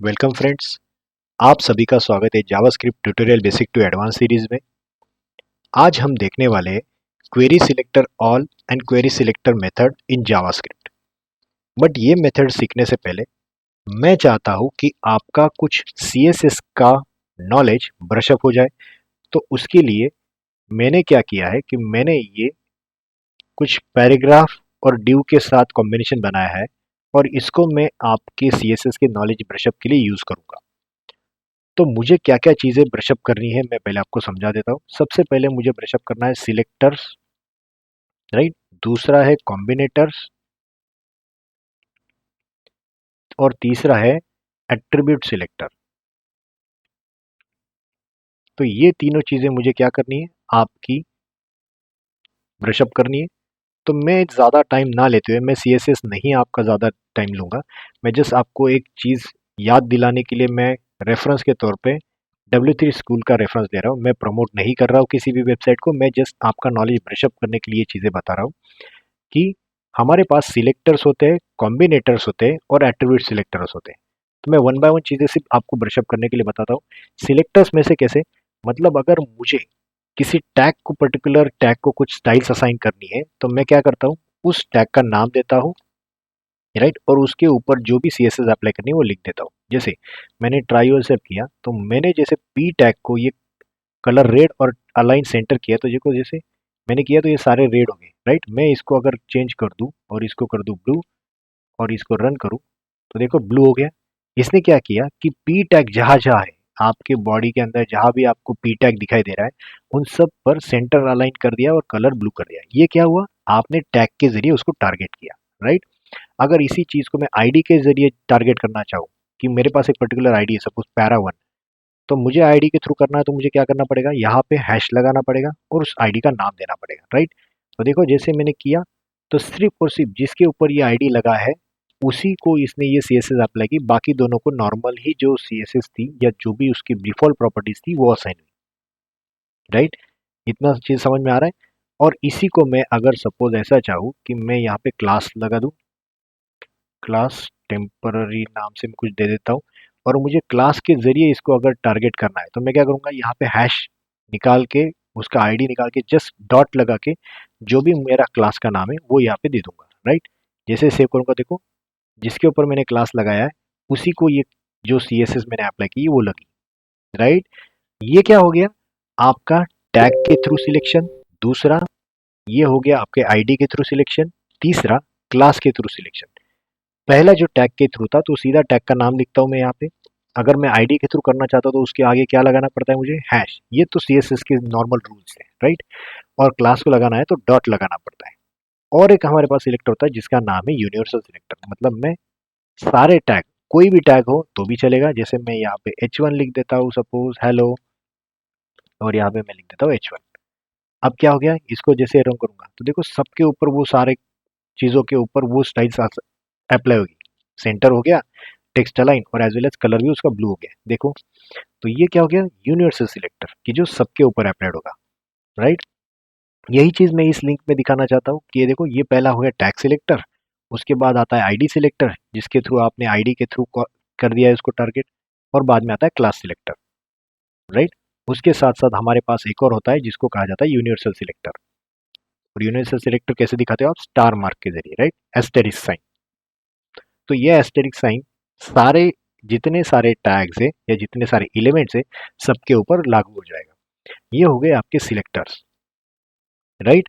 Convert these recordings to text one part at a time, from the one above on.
Welcome friends. आप सभी का स्वागत है JavaScript tutorial basic to advance series में। आज हम देखने वाले हैं query selector all and query selector method in JavaScript. But ये मेथड सीखने से पहले मैं चाहता हूँ कि आपका कुछ सीएसएस का नॉलेज ब्रशअप हो जाए। तो उसके लिए मैंने क्या किया है कि मैंने ये कुछ पैराग्राफ और डिव के साथ कॉम्बिनेशन बनाया है और इसको मैं आपके सीएसएस के नॉलेज ब्रशअप के लिए यूज़ करूँगा। तो मुझे क्या-क्या चीज़ें ब्रशअप करनी है मैं पहले आपको समझा देता हूँ। सबसे पहले मुझे ब्रशअप करना है सिलेक्टर्स, राइट? दूसरा है कॉम्बिनेटर्स और तीसरा है एट्रिब्यूट सिलेक्टर। तो ये तीनों चीज़ें मुझे क्या करनी है, आपकी ब्रशअप करनी है। तो मैं ज़्यादा टाइम ना लेते हुए, मैं सीएसएस नहीं आपका ज़्यादा टाइम लूँगा। मैं जस्ट आपको एक चीज़ याद दिलाने के लिए मैं रेफरेंस के तौर पे W3 स्कूल का रेफरेंस दे रहा हूँ। मैं प्रमोट नहीं कर रहा हूँ किसी भी वेबसाइट को, मैं जस्ट आपका नॉलेज ब्रशअप करने के लिए चीज़ें बता रहा हूँ कि हमारे पास सिलेक्टर्स होते हैं, कॉम्बिनेटर्स होते हैं और एट्रीब्यूट सिलेक्टर्स होते हैं। तो मैं वन बाय वन चीज़ें सिर्फ आपको ब्रशअप करने के लिए बताता हूँ। सिलेक्टर्स में से कैसे, मतलब अगर मुझे किसी टैग को, पर्टिकुलर टैग को कुछ स्टाइल्स असाइन करनी है तो मैं क्या करता हूँ, उस टैग का नाम देता हूँ, राइट? और उसके ऊपर जो भी सीएसएस अप्लाई करनी है वो लिख देता हूँ। जैसे मैंने ट्राई योरसेल्फ किया तो मैंने जैसे पी टैग को ये कलर रेड और अलाइन सेंटर किया, तो देखो जैसे मैंने किया तो ये सारे रेड हो गए, राइट? मैं इसको अगर चेंज कर दूं और इसको कर दूं ब्लू और इसको रन करूं तो देखो ब्लू हो गया। इसने क्या किया कि पी टैग जहां जहां है आपके बॉडी के अंदर, जहां भी आपको पी टैग दिखाई दे रहा है उन सब पर सेंटर अलाइन कर दिया और कलर ब्लू कर दिया। ये क्या हुआ, आपने टैग के जरिए उसको टारगेट किया, राइट? अगर इसी चीज को मैं आईडी के जरिए टारगेट करना चाहूँ कि मेरे पास एक पर्टिकुलर आईडी है, सपोज पैरा 1, तो मुझे आईडी के थ्रू करना है तो मुझे क्या करना पड़ेगा, यहाँ पे हैश लगाना पड़ेगा और उस आईडी का नाम देना पड़ेगा, राइट? तो देखो जैसे मैंने किया तो सिर्फ और सिर्फ जिसके ऊपर ये आईडी लगा है उसी को इसने ये सीएसएस अप्लाई की, बाकी दोनों को नॉर्मल ही जो सीएसएस थी या जो भी उसकी डिफॉल्ट प्रॉपर्टीज थी वो असाइन हुई, राइट? इतना चीज समझ में आ रहा है? और इसी को मैं अगर सपोज ऐसा चाहूँ कि मैं यहाँ पे क्लास लगा दूँ, क्लास टेम्पररी नाम से मैं कुछ दे देता हूँ और मुझे क्लास के जरिए इसको अगर टारगेट करना है तो मैं क्या करूँगा, यहाँ पे हैश निकाल के, उसका आईडी निकाल के जस्ट डॉट लगा के जो भी मेरा क्लास का नाम है वो यहाँ पे दे दूंगा, राइट? जैसे सेव करूँगा देखो जिसके ऊपर मैंने क्लास लगाया है उसी को ये जो सी एस एस मैंने अप्लाई की वो लगी, राइट? ये क्या हो गया, आपका टैग के थ्रू सिलेक्शन। दूसरा ये हो गया आपके आईडी के थ्रू सिलेक्शन। तीसरा क्लास के थ्रू सिलेक्शन। पहला जो टैग के थ्रू था तो सीधा टैग का नाम लिखता हूँ मैं यहाँ पे। अगर मैं आईडी के थ्रू करना चाहता हूँ तो उसके आगे क्या लगाना पड़ता है मुझे, हैश। ये तो सीएसएस के नॉर्मल रूल्स हैं, राइट? और क्लास को लगाना है तो डॉट लगाना पड़ता है। और एक हमारे पास सिलेक्टर होता है जिसका नाम है यूनिवर्सल सिलेक्टर, मतलब मैं सारे टैग, कोई भी टैग हो तो भी चलेगा। जैसे मैं यहाँ पे H1 लिख देता हूँ, सपोज हेलो, और यहाँ पे मैं लिख देता हूँ H1। अब क्या हो गया, इसको जैसे रन करूंगा तो देखो सबके ऊपर वो सारे चीजों के ऊपर वो स्टाइल्स अप्लाई होगी। सेंटर हो गया, टेक्स्ट अलाइन और एज वेल एज कलर भी उसका ब्लू हो गया, देखो। तो ये क्या हो गया, यूनिवर्सल सिलेक्टर कि जो सबके ऊपर अप्लाइड होगा, राइट? यही चीज मैं इस लिंक में दिखाना चाहता हूँ कि ये देखो ये पहला हो गया टैग सिलेक्टर, उसके बाद आता है आईडी सिलेक्टर जिसके थ्रू आपने आईडी के थ्रू कर दिया है उसको टारगेट, और बाद में आता है क्लास सिलेक्टर, राइट? उसके साथ साथ हमारे पास एक और होता है जिसको कहा जाता है यूनिवर्सल सिलेक्टर। और यूनिवर्सल सिलेक्टर कैसे दिखाते हो आप, स्टार मार्क के जरिए, राइट? Asterisk sign. तो ये एस्टेरिस्क साइन सारे, जितने सारे टैग्स है या जितने सारे एलिमेंट्स है सबके ऊपर लागू हो जाएगा। ये हो गए आपके सिलेक्टर्स, राइट?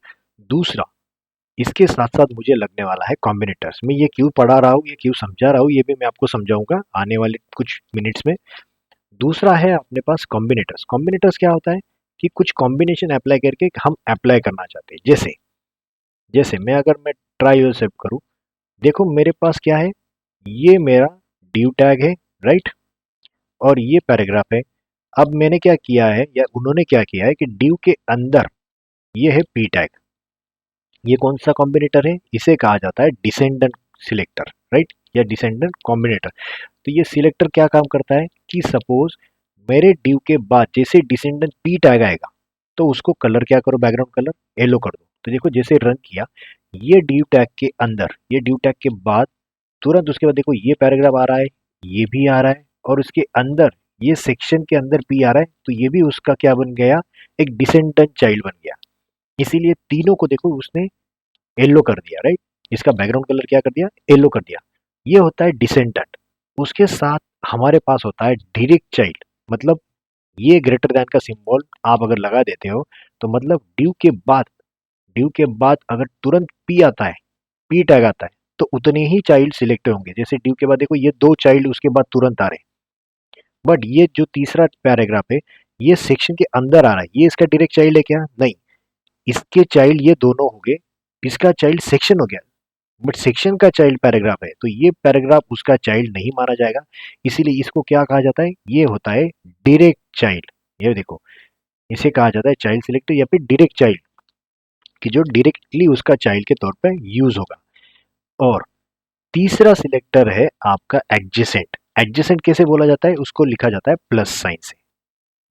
दूसरा, इसके साथ साथ मुझे लगने वाला है कॉम्बिनेटर्स। मैं ये क्यों पढ़ा रहा हूँ, ये क्यों समझा रहा हूँ, ये भी मैं आपको समझाऊंगा आने वाले कुछ मिनट्स में। दूसरा है अपने पास कॉम्बिनेटर्स। कॉम्बिनेटर्स क्या होता है कि कुछ कॉम्बिनेशन अप्लाई करके हम अप्लाई करना चाहते हैं। जैसे जैसे मैं अगर मैं ट्राई योरसेल्फ करूँ, देखो मेरे पास क्या है, ये मेरा ड्यू टैग है, राइट? और ये पैराग्राफ है। अब मैंने क्या किया है या उन्होंने क्या किया है कि ड्यू के अंदर ये है पी टैग। ये कौन सा कॉम्बिनेटर है, इसे कहा जाता है डिसेंडेंट सिलेक्टर, राइट? या डिसेंडेंट कॉम्बिनेटर। तो ये सिलेक्टर क्या काम करता है कि सपोज मेरे ड्यू के बाद जैसे डिसेंडेंट पी टैग आएगा तो उसको कलर क्या करो, बैकग्राउंड कलर येलो कर दो। तो देखो जैसे रन किया, ये ड्यू टैग के अंदर, ये ड्यू टैग के बाद तुरंत उसके बाद देखो ये पैराग्राफ आ रहा है, ये भी आ रहा है और उसके अंदर ये सेक्शन के अंदर पी आ रहा है, तो ये भी उसका क्या बन गया, एक डिसेंडेंट चाइल्ड बन गया। इसीलिए तीनों को देखो उसने येलो कर दिया, राइट। इसका बैकग्राउंड कलर क्या कर दिया, येलो कर दिया। ये होता है डिसेंडेंट। उसके साथ हमारे पास होता है डायरेक्ट चाइल्ड, मतलब ये ग्रेटर देन का सिंबल आप अगर लगा देते हो तो मतलब ड्यू के बाद अगर तुरंत पी आता है, पी टैग आता है, तो उतने ही चाइल्ड सिलेक्ट होंगे। जैसे ड्यू के बाद देखो ये दो चाइल्ड उसके बाद तुरंत आ रहे हैं, बट ये जो तीसरा पैराग्राफ है ये सेक्शन के अंदर आ रहा है, ये इसका डायरेक्ट चाइल्ड है क्या, नहीं। इसके चाइल्ड ये दोनों हो गए, इसका चाइल्ड सेक्शन हो गया, बट सेक्शन का चाइल्ड पैराग्राफ है, तो ये पैराग्राफ उसका चाइल्ड नहीं माना जाएगा। इसीलिए इसको क्या कहा जाता है, ये होता है डायरेक्ट चाइल्ड। ये देखो, इसे कहा जाता है चाइल्ड सिलेक्टर या फिर डायरेक्ट चाइल्ड, कि जो डायरेक्टली उसका चाइल्ड के तौर पर यूज होगा। और तीसरा सिलेक्टर है आपका एडजेसेंट। एडजेसेंट कैसे बोला जाता है, उसको लिखा जाता है प्लस साइन से,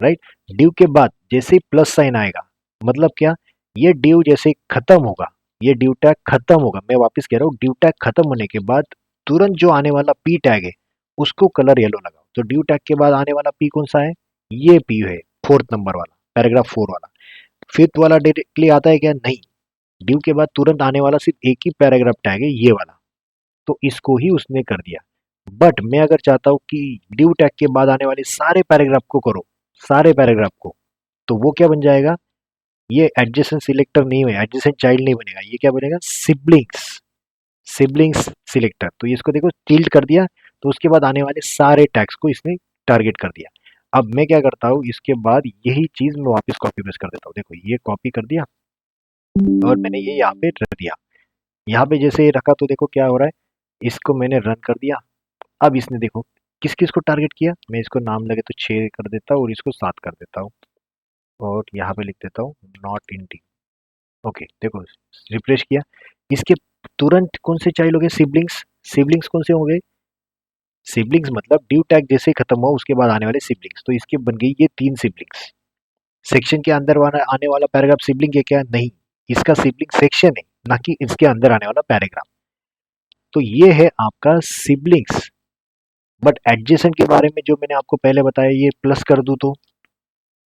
राइट। ड्यू के बाद जैसे ही प्लस साइन आएगा, मतलब क्या, ये ड्यू जैसे खत्म होगा, ये ड्यू टैग खत्म होगा, मैं वापस कह रहा हूँ, ड्यू टैग खत्म होने के बाद तुरंत जो आने वाला पी टैग है उसको कलर येलो लगाओ। तो ड्यू टैग के बाद आने वाला पी कौन सा है, ये पी है, फोर्थ नंबर वाला, पैराग्राफ 4 वाला। फिफ्थ वाला डायरेक्टली आता है क्या, नहीं। ड्यू के बाद तुरंत आने वाला सिर्फ एक ही पैराग्राफ टैग है, ये वाला, तो इसको ही उसने कर दिया। बट मैं अगर चाहता हूँ कि ड्यू टैग के बाद आने वाले सारे पैराग्राफ को करो, सारे पैराग्राफ को, तो वो क्या बन जाएगा, ये एडजेसेंट सिलेक्टर नहीं है, एडजेसेंट चाइल्ड नहीं बनेगा, ये क्या बनेगा, सिबलिंग्स, सिबलिंग्स सिलेक्टर। तो इसको देखो टिल्ड कर दिया, तो उसके बाद आने वाले सारे टैग्स को इसने टारगेट कर दिया। अब मैं क्या करता हूँ, इसके बाद यही चीज मैं वापस कॉपी पेस्ट कर देता हूँ। देखो ये कॉपी कर दिया और मैंने ये यहाँ पे रख दिया। यहाँ पे जैसे ये रखा तो देखो क्या हो रहा है, इसको मैंने रन कर दिया। अब इसने देखो किस किस को टारगेट किया, मैं इसको नाम लगे तो 6 कर देता हूँ और इसको 7 कर देता हूँ, और यहाँ पे लिख देता हूँ नॉट इन टी। ओके देखो, रिफ्रेश किया, इसके तुरंत कौन से चाइल्ड हो गए, सिबलिंग्स। सिबलिंग्स कौन से हो गए, सिबलिंग्स मतलब ड्यू टैग जैसे ही खत्म हुआ उसके बाद आने वाले सिबलिंग्स, तो इसके बन गई ये 3 सिबलिंग्स। सेक्शन के अंदर वाला आने वाला पैराग्राफ सिबलिंग है क्या, नहीं। इसका सिबलिंग सेक्शन है, ना कि इसके अंदर आने वाला पैराग्राफ। तो ये है आपका सिबलिंग्स। बट एडजेसेंट के बारे में जो मैंने आपको पहले बताया, ये प्लस कर दूं तो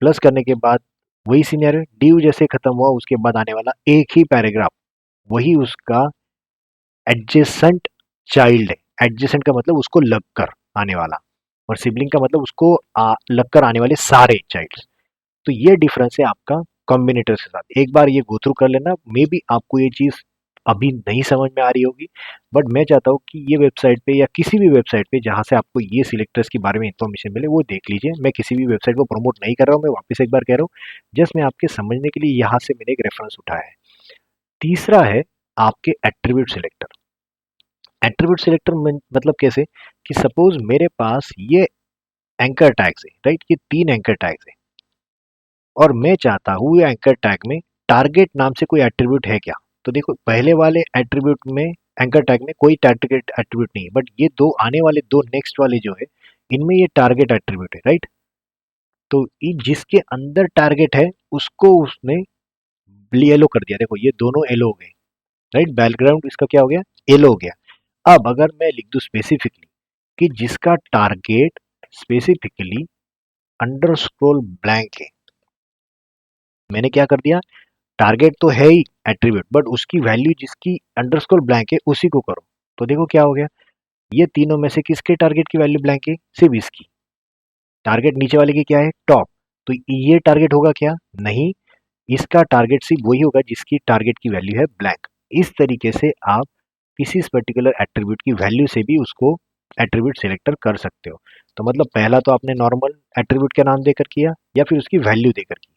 प्लस करने के बाद वही सीनियर ड्यू जैसे खत्म हुआ उसके बाद आने वाला एक ही पैराग्राफ, वही उसका एडजेसेंट चाइल्ड है। एडजेसेंट का मतलब उसको लगकर आने वाला, और सिबलिंग का मतलब उसको लगकर आने वाले सारे चाइल्ड। तो ये डिफरेंस है आपका कॉम्बिनेटर के साथ। एक बार ये गो थ्रू कर लेना, मे बी आपको ये चीज अभी नहीं समझ में आ रही होगी, बट मैं चाहता हूँ कि ये वेबसाइट पे या किसी भी वेबसाइट पे जहाँ से आपको ये सिलेक्टर्स के बारे में इन्फॉर्मेशन मिले वो देख लीजिए। मैं किसी भी वेबसाइट को प्रमोट नहीं कर रहा हूँ, मैं वापस एक बार कह रहा हूँ, जस्ट मैं आपके समझने के लिए यहाँ से मैंने एक रेफरेंस उठाया है। तीसरा है आपके एट्रीब्यूट सिलेक्टर। एट्रीब्यूट सिलेक्टर मतलब कैसे, कि सपोज मेरे पास ये एंकर टैग्स है, राइट, ये 3 एंकर टैग्स है, और मैं चाहता हूँ ये एंकर टैग में टारगेट नाम से कोई एट्रीब्यूट है क्या। तो देखो पहले वाले एट्रीब्यूट में, एंकर टैग में कोई टारगेट एट्रीब्यूट नहीं है, बट ये दो आने वाले दो नेक्स्ट वाले जो है इनमें ये टारगेट एट्रीब्यूट है, राइट। तो जिसके अंदर टारगेट है उसको उसने येलो कर दिया, देखो ये दोनों येलो हो गए, राइट। बैकग्राउंड इसका क्या हो गया, येलो हो गया। अब अगर मैं लिख दूं स्पेसिफिकली कि जिसका टारगेट स्पेसिफिकली अंडरस्कोर ब्लैंक है, मैंने क्या कर दिया, टारगेट तो है ही एट्रीब्यूट, बट उसकी वैल्यू जिसकी अंडरस्कोर ब्लैंक है उसी को करो। तो देखो क्या हो गया, ये तीनों में से किसके टारगेट की वैल्यू ब्लैंक है, सिर्फ इसकी। टारगेट नीचे वाले की क्या है, टॉप, तो ये टारगेट होगा क्या, नहीं। इसका टारगेट सिर्फ वही होगा जिसकी टारगेट की वैल्यू है ब्लैंक। इस तरीके से आप किसी पर्टिकुलर एट्रीब्यूट की वैल्यू से भी उसको एट्रीब्यूट सिलेक्टर कर सकते हो। तो मतलब पहला तो आपने नॉर्मल एट्रीब्यूट का नाम देकर किया या फिर उसकी वैल्यू देकर की।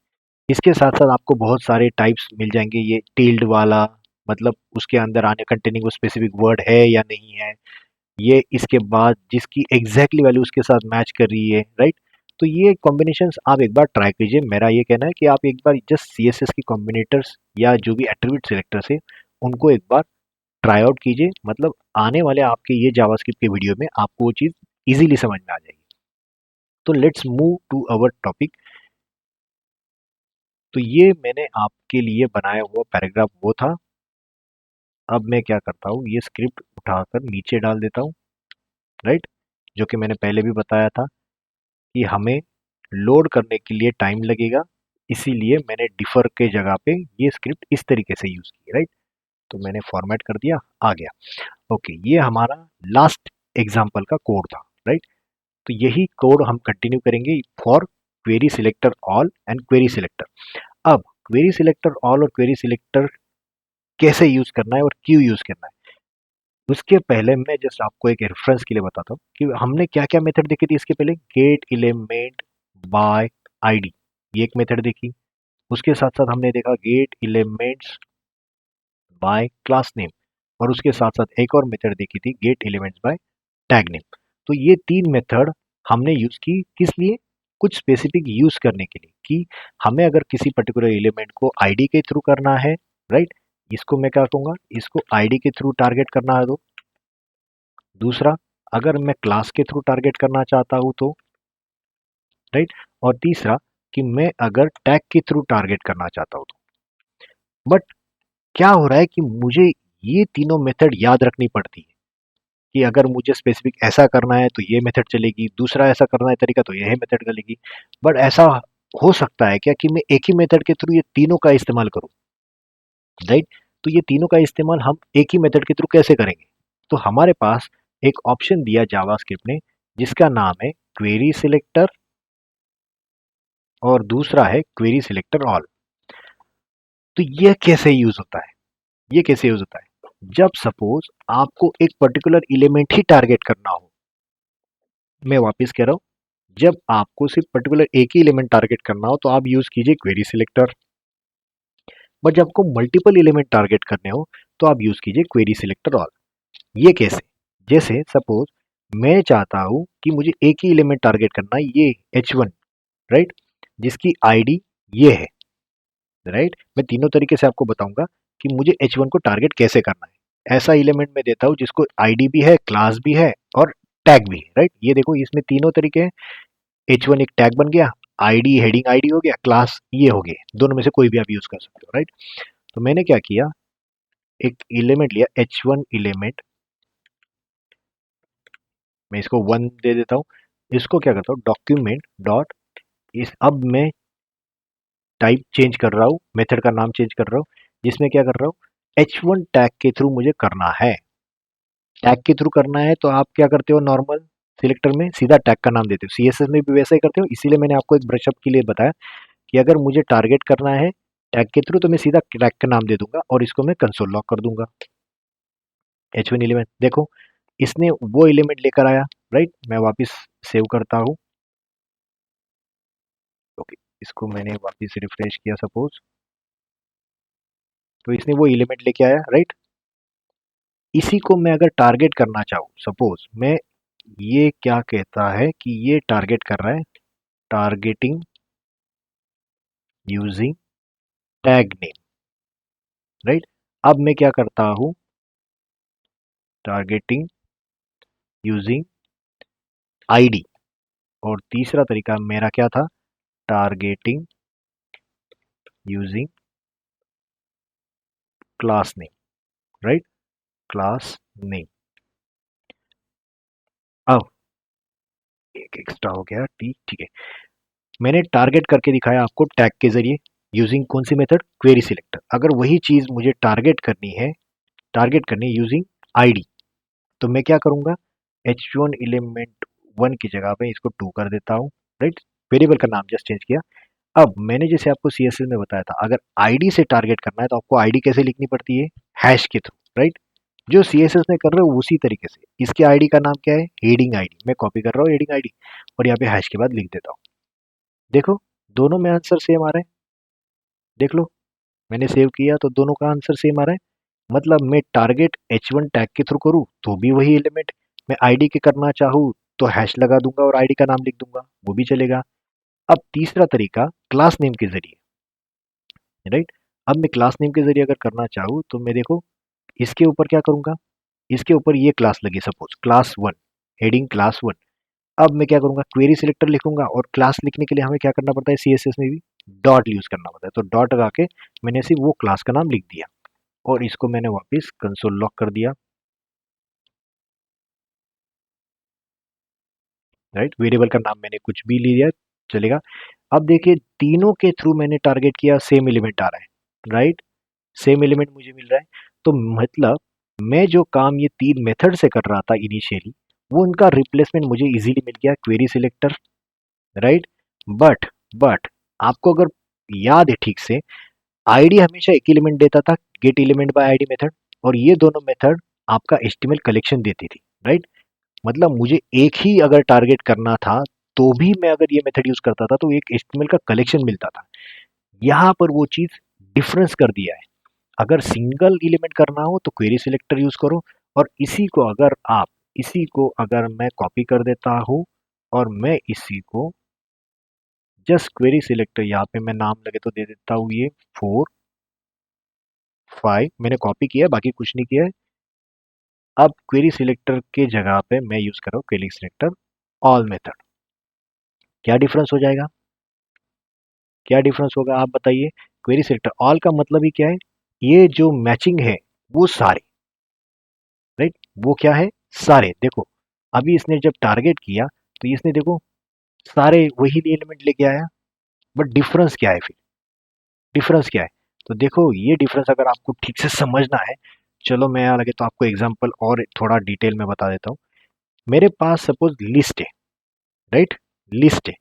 इसके साथ साथ आपको बहुत सारे टाइप्स मिल जाएंगे, ये टिल्ड वाला, मतलब उसके अंदर आने कंटेनिंग वो स्पेसिफिक वर्ड है या नहीं है, ये इसके बाद जिसकी एग्जैक्टली वैल्यू उसके साथ मैच कर रही है, राइट। तो ये कॉम्बिनेशंस आप एक बार ट्राई कीजिए। मेरा ये कहना है कि आप एक बार जस्ट सीएसएस की कॉम्बिनेटर्स या जो भी एट्रीब्यूट सिलेक्टर्स है उनको एक बार ट्राई आउट कीजिए, मतलब आने वाले आपके ये जावास्क्रिप्ट के वीडियो में आपको वो चीज़ इजीली समझ में आ जाएगी। तो let's move to our topic. तो ये मैंने आपके लिए बनाया हुआ पैराग्राफ वो था। अब मैं क्या करता हूँ, ये स्क्रिप्ट उठाकर नीचे डाल देता हूँ, राइट। जो कि मैंने पहले भी बताया था कि हमें लोड करने के लिए टाइम लगेगा, इसीलिए मैंने डिफर के जगह पे ये स्क्रिप्ट इस तरीके से यूज़ की, राइट। तो मैंने फॉर्मेट कर दिया, आ गया। ओके, ये हमारा लास्ट एग्जाम्पल का कोड था, राइट। तो यही कोड हम कंटिन्यू करेंगे for query selector all and query selector. अब क्वेरी सिलेक्टर ऑल और क्वेरी सिलेक्टर कैसे यूज करना है और क्यों यूज करना है, उसके पहले मैं जस्ट आपको एक रेफरेंस के लिए बताता हूँ कि हमने क्या क्या मेथड देखी थी इसके पहले। गेट एलिमेंट बाय आईडी, ये एक मेथड देखी। उसके साथ साथ हमने देखा gate elements by class name, और उसके साथ साथ एक और मेथड देखी थी gate elements by tag name. तो ये तीन मेथड हमने यूज की किस लिए, कुछ स्पेसिफिक यूज करने के लिए, कि हमें अगर किसी पर्टिकुलर एलिमेंट को आईडी के थ्रू करना है, राइट, इसको मैं क्या कहूंगा, इसको आईडी के थ्रू टारगेट करना है। तो दूसरा, अगर मैं क्लास के थ्रू टारगेट करना चाहता हूं तो, राइट, और तीसरा कि मैं अगर टैग के थ्रू टारगेट करना चाहता हूं तो। बट क्या हो रहा है कि मुझे ये तीनों मेथड याद रखनी पड़ती है कि अगर मुझे स्पेसिफिक ऐसा करना है तो ये मेथड चलेगी, दूसरा ऐसा करना है तरीका तो यह मेथड चलेगी। बट ऐसा हो सकता है क्या कि मैं एक ही मेथड के थ्रू ये तीनों का इस्तेमाल करूं, राइट। तो ये तीनों का इस्तेमाल हम एक ही मेथड के थ्रू कैसे करेंगे, तो हमारे पास एक ऑप्शन दिया जावास्क्रिप्ट ने जिसका नाम है क्वेरी सिलेक्टर, और दूसरा है क्वेरी सिलेक्टर ऑल। तो ये कैसे यूज होता है, ये कैसे यूज होता है, जब सपोज आपको एक पर्टिकुलर एलिमेंट ही टारगेट करना हो। मैं वापस कह रहा हूं, जब आपको सिर्फ पर्टिकुलर एक ही एलिमेंट टारगेट करना हो तो आप यूज कीजिए क्वेरी सिलेक्टर। बट जब आपको मल्टीपल एलिमेंट टारगेट करने हो तो आप यूज कीजिए क्वेरी सिलेक्टर ऑल। ये कैसे, जैसे सपोज मैं चाहता हूं कि मुझे एक ही एलिमेंट टारगेट करना है, ये H1, राइट, जिसकी आईडी ये है, राइट। मैं तीनों तरीके से आपको बताऊंगा कि मुझे H1 को टारगेट कैसे करना है। ऐसा एलिमेंट मैं देता हूं जिसको आईडी भी है, क्लास भी है और टैग भी है, राइट। ये देखो इसमें तीनों तरीके हैं। H1 एक टैग बन गया, आईडी हेडिंग आईडी हो गया, क्लास ये हो गया, दोनों में से कोई भी आप यूज कर सकते हो, राइट। तो मैंने क्या किया, एक एलिमेंट लिया H1 एलिमेंट, मैं इसको 1 दे देता हूँ। इसको क्या करता हूँ, डॉक्यूमेंट डॉट, इस अब मैं टाइप चेंज कर रहा हूँ, मेथड का नाम चेंज कर रहा हूँ, जिसमें क्या कर रहा हूँ, H1 टैग के थ्रू मुझे करना है। टैग के थ्रू करना है तो आप क्या करते हो, नॉर्मल सिलेक्टर में सीधा टैग का नाम देते हो, सीएसएस में भी वैसा ही करते हो। इसीलिए मैंने आपको एक ब्रशअप के लिए बताया कि अगर मुझे टारगेट करना है टैग के थ्रू तो मैं सीधा टैग का नाम दे दूंगा और इसको मैं कंसोल लॉक कर दूंगा। H1 एलिमेंट देखो, इसने वो एलिमेंट लेकर आया, राइट। मैं वापस सेव करता हूँ। ओके, इसको मैंने वापस रिफ्रेश किया सपोज, तो इसने वो एलिमेंट लेके आया, राइट। इसी को मैं अगर टारगेट करना चाहूँ, सपोज मैं, ये क्या कहता है कि ये टारगेट कर रहा है, targeting using tag name, right. अब मैं क्या करता हूं, टारगेटिंग यूजिंग आईडी, और तीसरा तरीका मेरा क्या था, targeting using class name, right, class name. अब एक एक्स्ट्रा हो गया, ठीक ठीक है। मैंने टारगेट करके दिखाया आपको टैग के जरिए, यूजिंग कौन सी मेथड, क्वेरी सिलेक्टर। अगर वही चीज मुझे टारगेट करनी है, टारगेट करनी है यूजिंग आईडी, तो मैं क्या करूंगा, H1 एलिमेंट 1 की जगह पे इसको 2 कर देता हूँ, राइट। वेरिएबल का नाम जस्ट चेंज किया। अब मैंने जैसे आपको सीएसएस में बताया था, अगर आईडी से टारगेट करना है तो आपको आईडी कैसे लिखनी पड़ती है, हैश के थ्रू, राइट। जो सीएसएस में कर रहे हो उसी तरीके से, इसके आईडी का नाम क्या है, हेडिंग आईडी। मैं कॉपी कर रहा हूँ हेडिंग आईडी और यहाँ पे हैश के बाद लिख देता हूँ। देखो, दोनों में आंसर सेम आ रहा है, देख लो, मैंने सेव किया तो दोनों का आंसर सेम आ रहा है। मतलब मैं टारगेट H1 टैग के थ्रू करूँ तो भी वही एलिमेंट, मैं आईडी के करना चाहूँ तो हैश लगा दूंगा और आईडी का नाम लिख दूंगा, वो भी चलेगा। अब तीसरा तरीका क्लास नेम के जरिए, राइट। अब मैं क्लास नेम के जरिए अगर करना चाहूँ तो मैं देखो, इसके ऊपर क्या करूंगा, इसके ऊपर ये क्लास लगी सपोज क्लास 1, हेडिंग क्लास 1। अब मैं क्या करूंगा, क्वेरी सिलेक्टर लिखूंगा, और क्लास लिखने के लिए हमें क्या करना पड़ता है, सीएसएस में भी डॉट यूज करना पड़ता है। तो डॉट लगा के मैंने सिर्फ वो क्लास का नाम लिख दिया और इसको मैंने वापस कंसोल लॉक कर दिया। राइट। वेरिएबल का नाम मैंने कुछ भी लिया चलेगा। अब देखिए तीनों के थ्रू मैंने टारगेट किया, सेम एलिमेंट आ रहा है, राइट, सेम एलिमेंट मुझे मिल रहा है। तो मतलब मैं जो काम ये तीन मेथड से कर रहा था इनिशियली, वो उनका रिप्लेसमेंट मुझे इजीली मिल गया query selector, right. But but आपको अगर याद है ठीक से, आईडी हमेशा एक एलिमेंट देता था, gate element by ID method, और ये दोनों मेथड आपका एचटीएमएल कलेक्शन देती थी, राइट। मतलब मुझे एक ही अगर टारगेट करना था तो भी मैं अगर ये मेथड यूज करता था तो एक एचटीएमएल का कलेक्शन मिलता था। यहाँ पर वो चीज डिफरेंस कर दिया है। अगर सिंगल एलिमेंट करना हो तो क्वेरी सिलेक्टर यूज करो, और इसी को अगर मैं कॉपी कर देता हूँ और मैं इसी को जस्ट क्वेरी सिलेक्टर, यहाँ पे मैं नाम लगे तो दे देता हूँ ये 4 5, मैंने कॉपी किया है बाकी कुछ नहीं किया है। अब क्वेरी सिलेक्टर के जगह पे मैं यूज कर रहा हूँ क्वेरी सिलेक्टर ऑल मेथड। क्या डिफरेंस हो जाएगा, क्या डिफरेंस होगा आप बताइए। क्वेरी सिलेक्टर ऑल का मतलब ही क्या है, ये जो मैचिंग है वो सारे, राइट, वो क्या है, सारे। देखो अभी इसने जब टारगेट किया तो इसने देखो सारे वही एलिमेंट लेके आया, बट डिफरेंस क्या है फिर, डिफरेंस क्या है। तो देखो ये डिफरेंस अगर आपको ठीक से समझना है, चलो मैं यहाँ लगे तो आपको एग्जांपल और थोड़ा डिटेल में बता देता हूँ। मेरे पास सपोज लिस्ट है, राइट, लिस्ट है,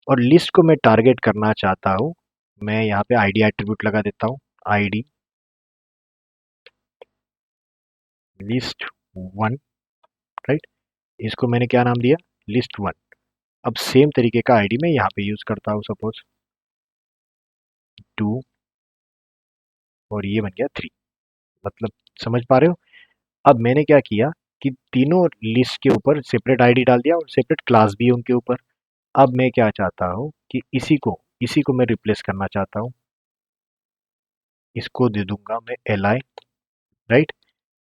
और लिस्ट को मैं टारगेट करना चाहता हूँ। मैं यहाँ पे आईडी एट्रीब्यूट लगा देता हूँ, आईडी लिस्ट वन, राइट, इसको मैंने क्या नाम दिया, लिस्ट वन। अब सेम तरीके का आईडी मैं यहाँ पे यूज करता हूँ, सपोज 2, और ये बन गया 3। मतलब समझ पा रहे हो। अब मैंने क्या किया कि तीनों लिस्ट के ऊपर सेपरेट आईडी डाल दिया और सेपरेट क्लास भी है उनके ऊपर। अब मैं क्या चाहता हूँ कि इसी को मैं रिप्लेस करना चाहता हूँ। इसको दे दूंगा मैं एल आई, राइट,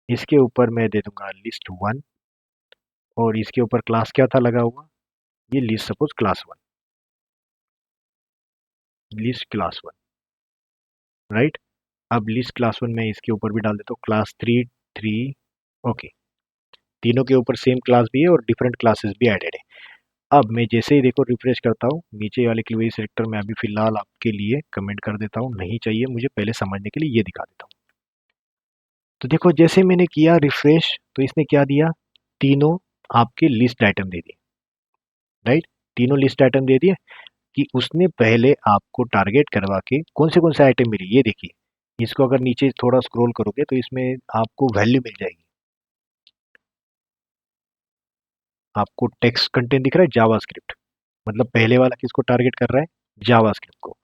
इसके ऊपर मैं दे दूंगा लिस्ट वन, और इसके ऊपर क्लास क्या था लगा हुआ, ये list suppose class one, list class one, right. अब लिस्ट क्लास वन मैं इसके ऊपर भी डाल देता हूँ क्लास थ्री, थ्री, ओके। तीनों के ऊपर सेम क्लास भी है और डिफरेंट क्लासेस भी एडेड है। अब मैं जैसे ही देखो रिफ्रेश करता हूँ, नीचे वाले क्वेरी सिलेक्टर में अभी फिलहाल आपके लिए कमेंट कर देता हूँ, नहीं चाहिए मुझे, पहले समझने के लिए ये दिखा देता हूँ। तो देखो जैसे मैंने किया रिफ्रेश, तो इसने क्या दिया, तीनों आपके लिस्ट आइटम दे दिए, राइट, तीनों लिस्ट आइटम दे दिए। कि उसने पहले आपको टारगेट करवा के कौन से आइटम मिली ये देखिए। इसको अगर नीचे थोड़ा स्क्रॉल करोगे तो इसमें आपको वैल्यू मिल जाएगी। आपको टेक्स्ट कंटेंट दिख रहा है जावास्क्रिप्ट, मतलब पहले वाला किसको टारगेट कर रहा है, जावास्क्रिप्ट को।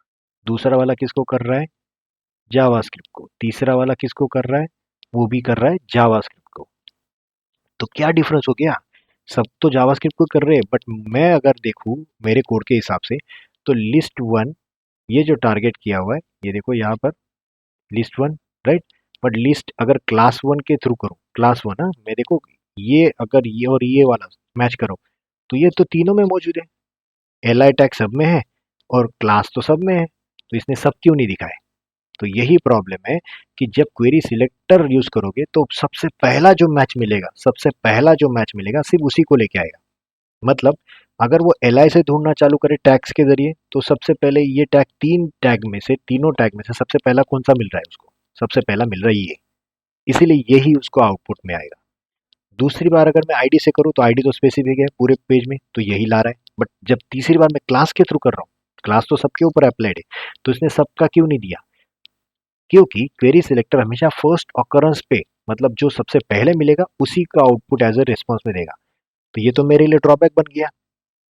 दूसरा वाला किसको कर रहा है, जावास्क्रिप्ट को। तीसरा वाला किसको कर रहा है, वो भी कर रहा है जावास्क्रिप्ट को। तो क्या डिफरेंस हो गया, सब तो जावास्क्रिप्ट को कर रहे हैं, बट मैं अगर देखूं मेरे कोड के हिसाब से, तो लिस्ट वन ये जो टारगेट किया हुआ है, ये देखो यहाँ पर list one, right. But list अगर क्लास वन के थ्रू करो, क्लास वन, हाँ, मैं देखो ये अगर ये और ये वाला मैच करो, तो ये तो तीनों में मौजूद है, एल आई टैग सब में है और क्लास तो सब में है, तो इसने सब क्यों नहीं दिखाए। तो यही प्रॉब्लम है कि जब क्वेरी सिलेक्टर यूज करोगे तो सबसे पहला जो मैच मिलेगा, सबसे पहला जो मैच मिलेगा सिर्फ उसी को लेके आएगा। मतलब अगर वो एल आई से ढूंढना चालू करे टैग्स के जरिए, तो सबसे पहले ये टैग, तीन टैग में से, तीनों टैग में से सबसे पहला कौन सा मिल रहा है उसको, सबसे पहला मिल रहा है ये, इसीलिए यही उसको आउटपुट में आएगा। दूसरी बार अगर मैं आईडी से करूँ तो आईडी तो स्पेसिफिक है पूरे पेज में, तो यही ला रहा है। बट जब तीसरी बार मैं क्लास के थ्रू कर रहा हूँ, क्लास तो सबके ऊपर अप्लाइड है, तो इसने सबका क्यों नहीं दिया, क्योंकि क्वेरी सिलेक्टर हमेशा फर्स्ट ऑकरेंस पे, मतलब जो सबसे पहले मिलेगा उसी का आउटपुट एज ए रिस्पॉन्स में देगा। तो ये तो मेरे लिए ड्रॉबैक बन गया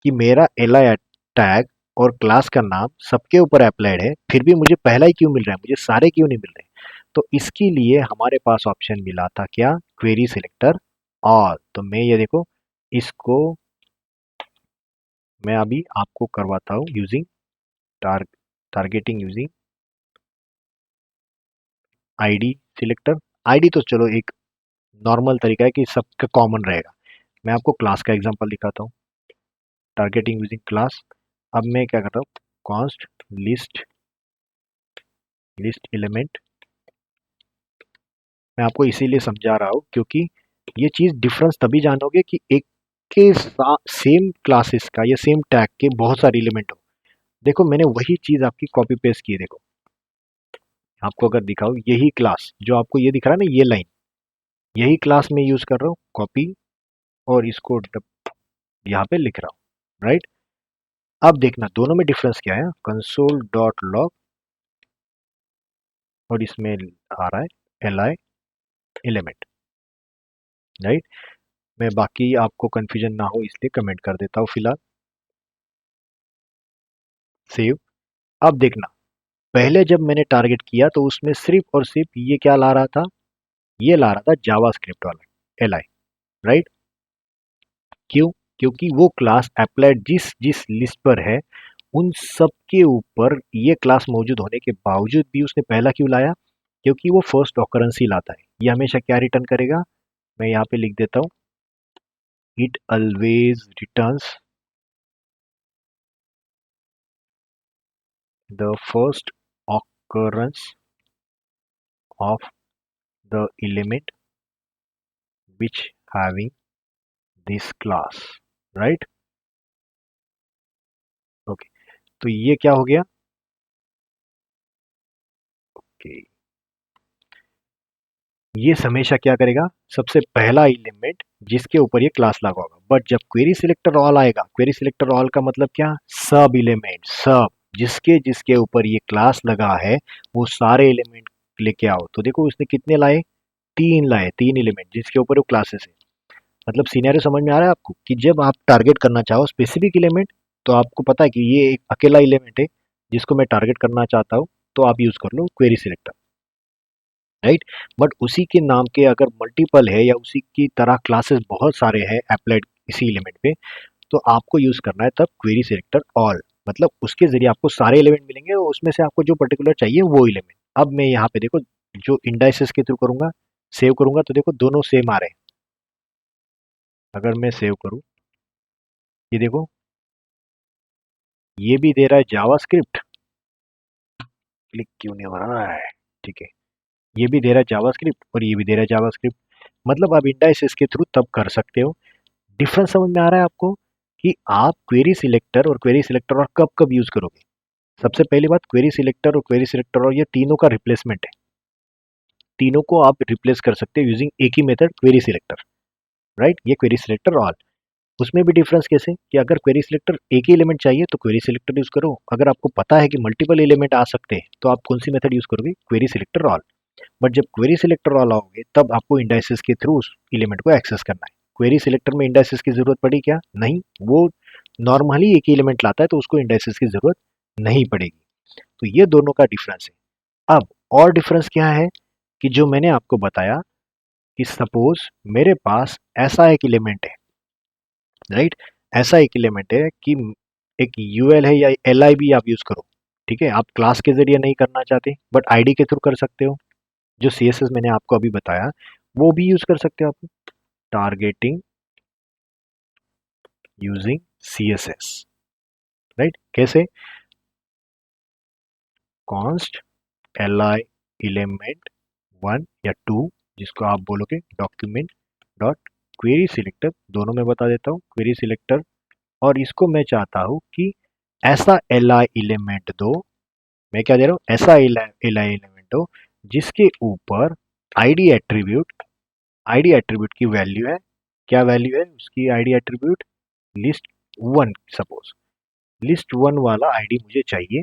कि मेरा एल आई टैग और क्लास का नाम सबके ऊपर अप्लाइड है, फिर भी मुझे पहला ही क्यों मिल रहा है, मुझे सारे क्यों नहीं मिल रहे। तो इसके लिए हमारे पास ऑप्शन मिला था क्या, क्वेरी सिलेक्टर ऑल। तो मैं ये देखो इसको मैं अभी आपको करवाता हूँ using targeting using ID selector. ID तो चलो एक नॉर्मल तरीका है कि सबका कॉमन रहेगा। मैं आपको क्लास का एग्जांपल दिखाता हूँ, टारगेटिंग यूजिंग क्लास। अब मैं क्या करता हूँ, कॉन्स्ट लिस्ट, लिस्ट एलिमेंट। मैं आपको इसीलिए समझा रहा हूँ क्योंकि ये चीज़ डिफरेंस तभी जानोगे कि एक आपके सेम क्लासेस का या सेम टैग के बहुत सारे एलिमेंट हो। देखो मैंने वही चीज़ आपकी कॉपी पेस्ट की है। देखो आपको अगर दिखाओ, यही क्लास जो आपको ये दिख रहा है ना, ये लाइन, यही क्लास में यूज़ कर रहा हूँ, कॉपी, और इसको यहाँ पे लिख रहा हूँ, राइट। अब देखना दोनों में डिफरेंस क्या है, कंसोल डॉट लॉग, और इसमें आ रहा है एल आई एलिमेंट, राइट। मैं बाकी आपको कंफ्यूजन ना हो इसलिए कमेंट कर देता हूँ फिलहाल। सेव। अब देखना, पहले जब मैंने टारगेट किया तो उसमें सिर्फ और सिर्फ ये क्या ला रहा था, ये ला रहा था जावास्क्रिप्ट वाला एल आई, राइट। क्यों? क्योंकि वो क्लास अप्लाइड जिस जिस लिस्ट पर है उन सब के ऊपर ये क्लास मौजूद होने के बावजूद भी उसने पहला क्यों लाया, क्योंकि वो फर्स्ट ऑकरेंस ही लाता है। ये हमेशा क्या रिटर्न करेगा, मैं यहाँ पे लिख देता हूँ, it always returns the first occurrence of the element which having this class, right। Okay, तो ये क्या हो गया, ओके, ये हमेशा क्या करेगा, सबसे पहला एलिमेंट जिसके ऊपर ये क्लास लगा होगा। बट जब क्वेरी सिलेक्टर ऑल आएगा, क्वेरी सिलेक्टर ऑल का मतलब क्या, सब एलिमेंट, सब जिसके जिसके ऊपर ये क्लास लगा है वो सारे एलिमेंट लेके आओ। तो देखो उसने कितने लाए, तीन लाए, तीन एलिमेंट जिसके ऊपर वो क्लासेस है। मतलब सीनियर समझ में आ रहा है आपको कि जब आप टारगेट करना चाहो स्पेसिफिक एलिमेंट, तो आपको पता है कि ये एक अकेला एलिमेंट है जिसको मैं टारगेट करना चाहता हूँ, तो आप यूज कर लो क्वेरी सिलेक्टर, राइट। बट उसी के नाम के अगर मल्टीपल है या उसी की तरह क्लासेस बहुत सारे हैं अप्लाइड इसी एलिमेंट पे, तो आपको यूज करना है तब क्वेरी सिलेक्टर ऑल। मतलब उसके जरिए आपको सारे एलिमेंट मिलेंगे और उसमें से आपको जो पर्टिकुलर चाहिए वो एलिमेंट। अब मैं यहाँ पे देखो जो इंडाइसेस के थ्रू करूंगा, सेव करूंगा, तो देखो दोनों सेम आ रहे हैं। अगर मैं सेव करूं, ये देखो ये भी दे रहा है जावास्क्रिप्ट, क्लिक क्यों नहीं हो रहा है, ठीक है, ये भी दे रहा है जावास्क्रिप्ट और ये भी दे रहा है जावास्क्रिप्ट। मतलब आप इंडाइसेस के थ्रू तब कर सकते हो। डिफरेंस समझ में आ रहा है आपको कि आप क्वेरी सिलेक्टर और क्वेरी सिलेक्टर और कब कब यूज करोगे। सबसे पहली बात, क्वेरी सिलेक्टर और क्वेरी सिलेक्टर और ये तीनों का रिप्लेसमेंट है, तीनों को आप रिप्लेस कर सकते हो यूजिंग एक ही मेथड क्वेरी सिलेक्टर, राइट। ये क्वेरी सिलेक्टर ऑल, उसमें भी डिफरेंस कैसे कि अगर क्वेरी सिलेक्टर एक ही एलिमेंट चाहिए तो क्वेरी सिलेक्टर यूज करो, अगर आपको पता है कि मल्टीपल एलिमेंट आ सकते हैं तो आप कौन सी मेथड यूज करोगे, क्वेरी सिलेक्टर ऑल। बट जब क्वेरी सिलेक्टर ऑल आओगे तब आपको इंडाइसेस के थ्रू उस एलिमेंट को एक्सेस करना है। क्वेरी सिलेक्टर में इंडाइसेस की जरूरत पड़ी क्या, नहीं, वो नॉर्मली एक ही एलिमेंट लाता है तो उसको इंडाइसेस की जरूरत नहीं पड़ेगी। तो ये दोनों का डिफरेंस है। अब और डिफरेंस क्या है कि जो मैंने आपको बताया कि सपोज मेरे पास ऐसा एक एलिमेंट है, राइट, ऐसा एक एलिमेंट है कि एक यूएल है या एल आई भी आप यूज करो, ठीक है। आप क्लास के जरिए नहीं करना चाहते बट आईडी के थ्रू कर सकते हो। जो सीएसएस मैंने आपको अभी बताया वो भी यूज कर सकते हो आप, टारगेटिंग यूजिंग सीएसएस, राइट। कैसे, const L I element one या टू, जिसको आप बोलोगे डॉक्यूमेंट डॉट क्वेरी सिलेक्टर, दोनों में बता देता हूँ क्वेरी सिलेक्टर। और इसको मैं चाहता हूँ कि ऐसा एल आई एलिमेंट दो, मैं क्या दे रहा हूँ, ऐसा एल आई एलिमेंट दो जिसके ऊपर आईडी एट्रीब्यूट, आईडी एट्रीब्यूट की वैल्यू है, क्या वैल्यू है उसकी ID attribute, list one, suppose list one वाला आईडी मुझे चाहिए,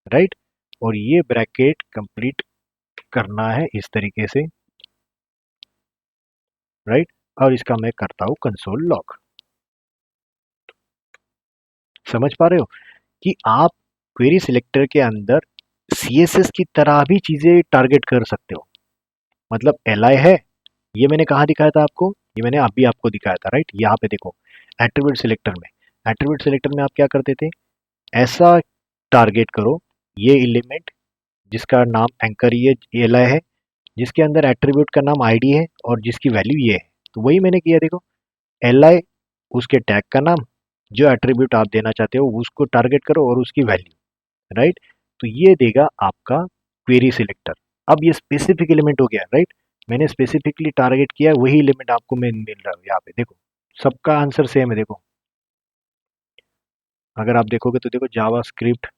राइट। और ये ब्रैकेट कंप्लीट करना है इस तरीके से, राइट। और इसका मैं करता हूँ कंसोल लॉग। समझ पा रहे हो कि आप क्वेरी सिलेक्टर के अंदर सीएसएस की तरह भी चीजें टारगेट कर सकते हो। मतलब एल आई है, ये मैंने कहाँ दिखाया था आपको, ये मैंने अभी आपको दिखाया था, राइट। यहाँ पे देखो एट्रीब्यूट सिलेक्टर में, एट्रीब्यूट सिलेक्टर में आप क्या करते थे, ऐसा टारगेट करो ये एलिमेंट जिसका नाम एंकर ये एल आई है, जिसके अंदर एट्रीब्यूट का नाम आईडी है और जिसकी वैल्यू ये है। तो वही मैंने किया, देखो एल आई, उसके टैग का नाम, जो एट्रीब्यूट आप देना चाहते हो उसको टारगेट करो और उसकी वैल्यू, राइट। तो ये देगा आपका क्वेरी सिलेक्टर। अब ये स्पेसिफिक एलिमेंट हो गया, राइट। मैंने स्पेसिफिकली टारगेट किया, वही एलिमेंट आपको मैं मिल रहा है यहाँ पे देखो, सबका आंसर सेम है। देखो अगर आप देखोगे तो देखो जावास्क्रिप्ट,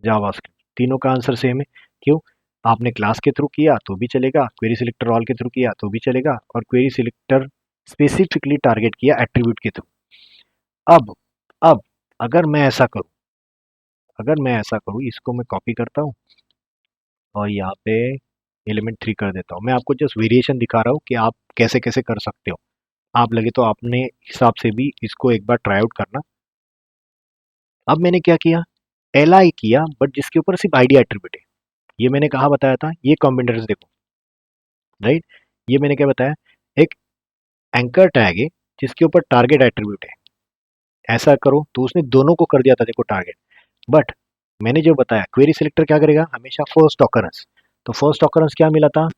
जावास्क्रिप्ट तीनों का आंसर सेम है। क्यों? आपने क्लास के थ्रू किया तो भी चलेगा, क्वेरी सिलेक्टर ऑल के थ्रू किया तो भी चलेगा, और क्वेरी सिलेक्टर स्पेसिफिकली टारगेट किया एट्रीब्यूट के थ्रू। अब अब अगर मैं ऐसा करूं, इसको मैं कॉपी करता हूं और यहाँ पे एलिमेंट 3 कर देता हूँ। मैं आपको जस्ट वेरिएशन दिखा रहा हूँ कि आप कैसे कैसे कर सकते हो। आप लगे तो अपने हिसाब से भी इसको एक बार ट्राई आउट करना। अब मैंने क्या किया, एल आई किया, बट जिसके ऊपर सिर्फ आईडी एट्रीब्यूट है। ये मैंने कहा बताया था, ये कॉम्बिनेटर्स देखो, राइट। ये मैंने क्या बताया, एक एंकर टैग है जिसके ऊपर टारगेट एट्रीब्यूट है। ऐसा करो तो उसने दोनों को कर दिया था देखो टारगेट। बट मैंने जो बताया क्वेरी सिलेक्टर क्या करेगा, हमेशा फर्स्ट ऑकरेंस। तो फर्स्ट ऑकरेंस क्या मिला था,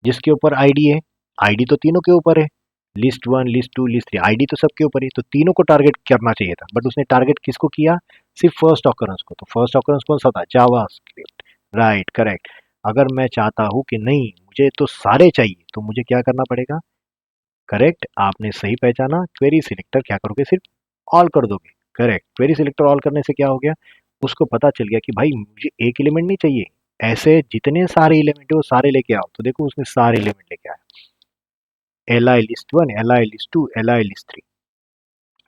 जिसके ऊपर आईडी है, आईडी तो तीनों के ऊपर है, list one list two list three, ID तो सबके ऊपर है, तो तीनों को टारगेट करना चाहिए था, बट उसने टारगेट किसको किया, सिर्फ फर्स्ट ऑकरेंस को। तो फर्स्ट ऑकरेंस कौन सा था, जावा स्क्रिप्ट, राइट, करेक्ट। अगर मैं चाहता हूं कि नहीं मुझे तो सारे चाहिए, तो मुझे क्या करना पड़ेगा, करेक्ट, आपने सही पहचाना, क्वेरी सिलेक्टर क्या करोगे, सिर्फ ऑल कर दोगे। करेक्ट, क्वेरी सिलेक्टर ऑल करने से क्या हो गया, उसको पता चल गया कि भाई मुझे एक एलिमेंट नहीं चाहिए, ऐसे जितने सारे एलिमेंट है वो सारे लेके आओ। तो देखो उसने सारे एलिमेंट लेके आया, L I list one, L I list two, L I list three,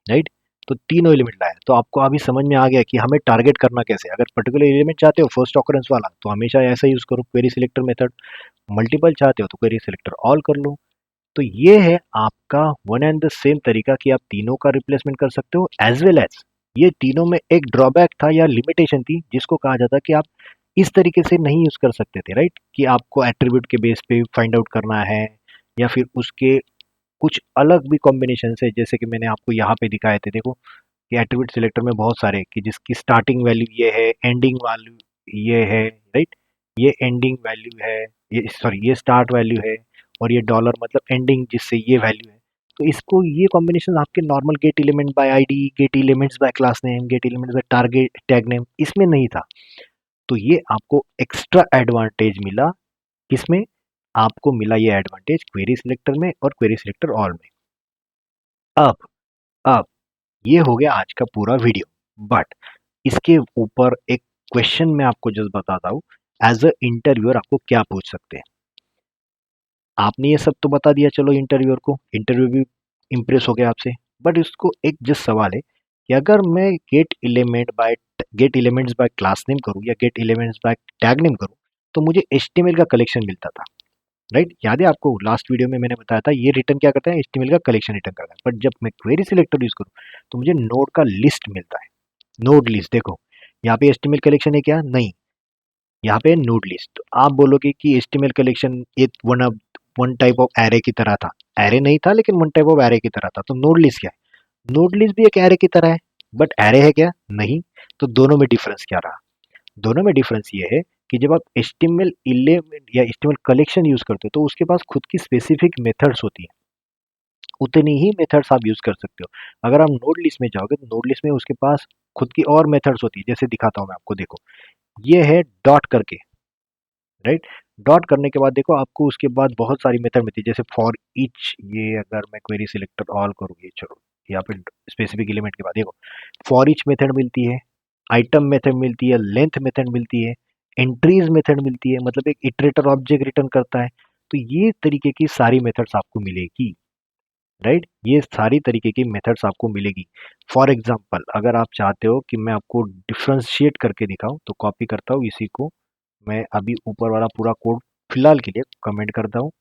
right. तो तीनों एलिमेंट लाया। तो आपको अभी समझ में आ गया कि हमें टारगेट करना कैसे। अगर पर्टिकुलर एलिमेंट चाहते हो फर्स्ट ऑकरेंस वाला, तो हमेशा ऐसा यूज करो क्वेरी सिलेक्टर मेथड। मल्टीपल चाहते हो तो क्वेरी सिलेक्टर ऑल कर लो। तो ये है आपका वन एंड द सेम तरीका कि आप तीनों का रिप्लेसमेंट कर सकते हो। एज वेल एज ये तीनों में एक ड्रॉबैक था या लिमिटेशन थी, जिसको कहा जाता कि आप इस तरीके से नहीं यूज कर सकते थे, राइट, कि आपको एट्रीब्यूट के बेस पे फाइंड आउट करना है, या फिर उसके कुछ अलग भी कॉम्बिनेशन है, जैसे कि मैंने आपको यहाँ पे दिखाए थे। देखो कि एट्रीब्यूट सिलेक्टर में बहुत सारे, कि जिसकी स्टार्टिंग वैल्यू ये है, एंडिंग वैल्यू ये है, राइट, ये एंडिंग वैल्यू है, ये सॉरी ये स्टार्ट वैल्यू है, और ये डॉलर मतलब एंडिंग जिससे ये वैल्यू है। तो इसको ये कॉम्बिनेशन आपके normal gate element by ID, gate elements by class name, gate elements bye target tag name, इसमें नहीं था। तो ये आपको एक्स्ट्रा एडवांटेज मिला, किसमें, आपको मिला ये एडवांटेज क्वेरी सिलेक्टर में और क्वेरी सिलेक्टर ऑल में। अब अब ये हो गया आज का पूरा वीडियो, बट इसके ऊपर एक क्वेश्चन मैं आपको जस्ट बताता हूँ। एज अ इंटरव्यूअर आपको क्या पूछ सकते हैं। आपने ये सब तो बता दिया, चलो इंटरव्यूअर को, इंटरव्यू भी इम्प्रेस हो गया आपसे, बट इसको एक जस्ट सवाल है कि अगर मैं gate elements by class name करूँ या get elements by tag name करूँ, तो मुझे एचटीएमएल का कलेक्शन मिलता था, राइट। याद है आपको, लास्ट वीडियो में मैंने बताया था ये रिटर्न क्या करता है, एचटीएमएल का कलेक्शन रिटर्न करता है। बट जब मैं क्वेरी सिलेक्टर यूज करूँ तो मुझे नोड का लिस्ट मिलता है, नोड लिस्ट। देखो यहाँ पे एचटीएमएल कलेक्शन है क्या, नहीं, यहाँ पे नोड लिस्ट। तो आप बोलोगे कि एचटीएमएल कलेक्शन एक वन टाइप ऑफ एरे की तरह था, एरे नहीं था लेकिन वन टाइप ऑफ एरे की तरह था। तो नोड लिस्ट क्या है, नोड लिस्ट भी एक एरे की तरह है, बट एरे है क्या, नहीं। तो दोनों में डिफरेंस क्या रहा, दोनों में डिफरेंस ये है कि जब आप एचटीएमएल एलिमेंट या एचटीएमएल कलेक्शन यूज करते हो तो उसके पास खुद की स्पेसिफिक मेथड्स होती हैं, उतनी ही मेथड्स आप यूज कर सकते हो। अगर आप नोड लिस्ट में जाओगे तो नोड लिस्ट में उसके पास खुद की और मेथड्स होती है, जैसे दिखाता हूँ मैं आपको। देखो ये है डॉट करके, राइट। डॉट करने के बाद देखो आपको उसके बाद बहुत सारी मेथड मिलती है, जैसे फॉर ईच, ये अगर मैं क्वेरी सिलेक्टर ऑल करूँ, ये चलो यहाँ पे स्पेसिफिक एलिमेंट के बाद देखो फॉर ईच मेथड मिलती है, आइटम मेथड मिलती है, लेंथ मेथड मिलती है, एंट्रीज मेथड मिलती है, मतलब एक इटरेटर ऑब्जेक्ट रिटर्न करता है। तो ये तरीके की सारी मेथड्स आपको मिलेगी, राइट, ये सारी तरीके की मेथड्स आपको मिलेगी। फॉर एग्जांपल अगर आप चाहते हो कि मैं आपको डिफ्रेंशिएट करके दिखाऊं, तो कॉपी करता हूँ इसी को, मैं अभी ऊपर वाला पूरा कोड फिलहाल के लिए कमेंट करता हूँ।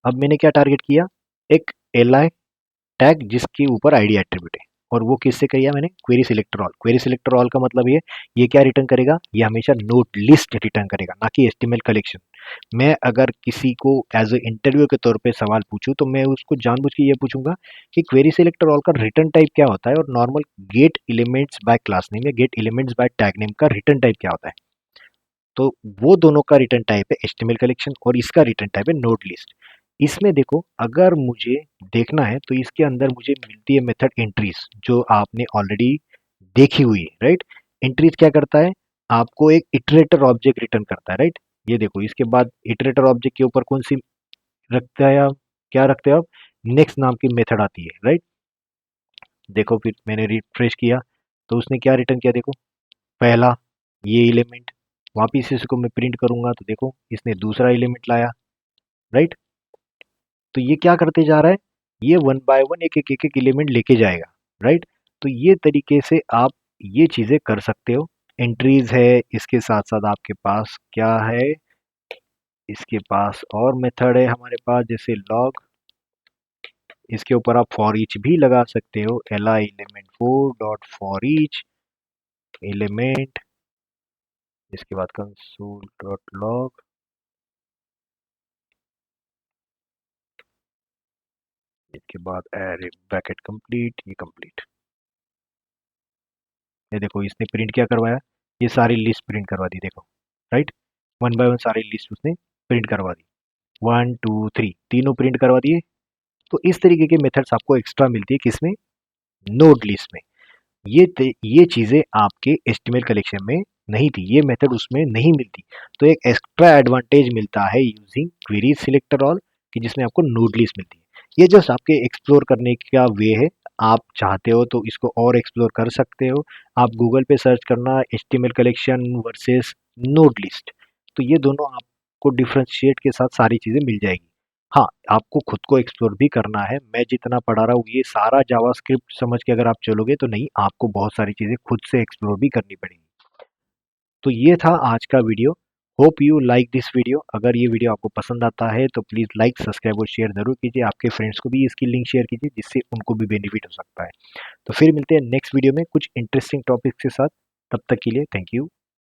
अब मैंने क्या टारगेट किया, एक एल टैग जिसके ऊपर आईडी एट्रीब्यूट है, और वो किससे किया मैंने, query selector all. Query selector all का मतलब ये क्या रिटर्न करेगा, ये हमेशा नोड लिस्ट रिटर्न करेगा, ना कि एचटीएमएल कलेक्शन। मैं अगर किसी को एज ए इंटरव्यू के तौर पे सवाल पूछूं तो मैं उसको जानबूझ के ये पूछूंगा कि क्वेरी सिलेक्टर ऑल का रिटर्न टाइप क्या होता है, और normal get elements by class name या get elements by tag name का रिटर्न टाइप क्या होता है। तो वो दोनों का रिटर्न टाइप है एचटीएमएल कलेक्शन, और इसका रिटर्न टाइप है नोड लिस्ट। इसमें देखो अगर मुझे देखना है तो इसके अंदर मुझे मिलती है मेथड एंट्रीज, जो आपने ऑलरेडी देखी हुई है, राइट। एंट्रीज क्या करता है, आपको एक इटरेटर ऑब्जेक्ट रिटर्न करता है, राइट। ये देखो इसके बाद इटरेटर ऑब्जेक्ट के ऊपर कौन सी रखते हैं आप, क्या रखते हो आप, नेक्स्ट नाम की मेथड आती है, राइट। देखो फिर मैंने रिफ्रेश किया तो उसने क्या रिटर्न किया, देखो पहला ये एलिमेंट, वापिस इसको मैं प्रिंट करूंगा तो देखो इसने दूसरा एलिमेंट लाया, राइट। तो ये क्या करते जा रहा है, ये वन बाय वन एक एक एक एक एलिमेंट लेके जाएगा, राइट। तो ये तरीके से आप ये चीजें कर सकते हो। एंट्रीज है, इसके साथ साथ आपके पास क्या है, इसके पास और मेथड है हमारे पास, जैसे लॉग, इसके ऊपर आप फॉर ईच भी लगा सकते हो, L I element 4 dot for each element, इसके बाद कंसोल डॉट लॉग, इसके बाद एरे ब्रैकेट कंप्लीट, ये कंप्लीट। ये देखो इसने प्रिंट क्या करवाया, ये सारी लिस्ट प्रिंट करवा दी, देखो राइट, वन बाय वन सारी लिस्ट उसने प्रिंट करवा दी, 1 2 3 तीनों प्रिंट करवा दिए। तो इस तरीके के मेथड्स आपको एक्स्ट्रा मिलती है किसमें, नोड लिस्ट में। ये चीज़ें आपके एचटीएमएल कलेक्शन में नहीं थी, ये मेथड उसमें नहीं मिलती। तो एक एक्स्ट्रा एडवांटेज मिलता है यूजिंग क्वेरी सिलेक्टर ऑल, कि जिसमें आपको नोड लिस्ट मिलती है। ये जस्ट आपके एक्सप्लोर करने का वे है, आप चाहते हो तो इसको और एक्सप्लोर कर सकते हो। आप गूगल पे सर्च करना HTML collection versus node list, तो ये दोनों आपको डिफ्रेंशिएट के साथ सारी चीज़ें मिल जाएगी। हाँ, आपको खुद को एक्सप्लोर भी करना है। मैं जितना पढ़ा रहा हूँ ये सारा जावास्क्रिप्ट समझ के अगर आप चलोगे तो नहीं, आपको बहुत सारी चीज़ें खुद से एक्सप्लोर भी करनी पड़ेगी। तो ये था आज का video. Hope you like this video. अगर ये वीडियो आपको पसंद आता है तो प्लीज़ लाइक, सब्सक्राइब और शेयर ज़रूर कीजिए। आपके फ्रेंड्स को भी इसकी लिंक शेयर कीजिए, जिससे उनको भी बेनिफिट हो सकता है। तो फिर मिलते हैं नेक्स्ट वीडियो में कुछ इंटरेस्टिंग टॉपिक के साथ। तब तक के लिए थैंक यू।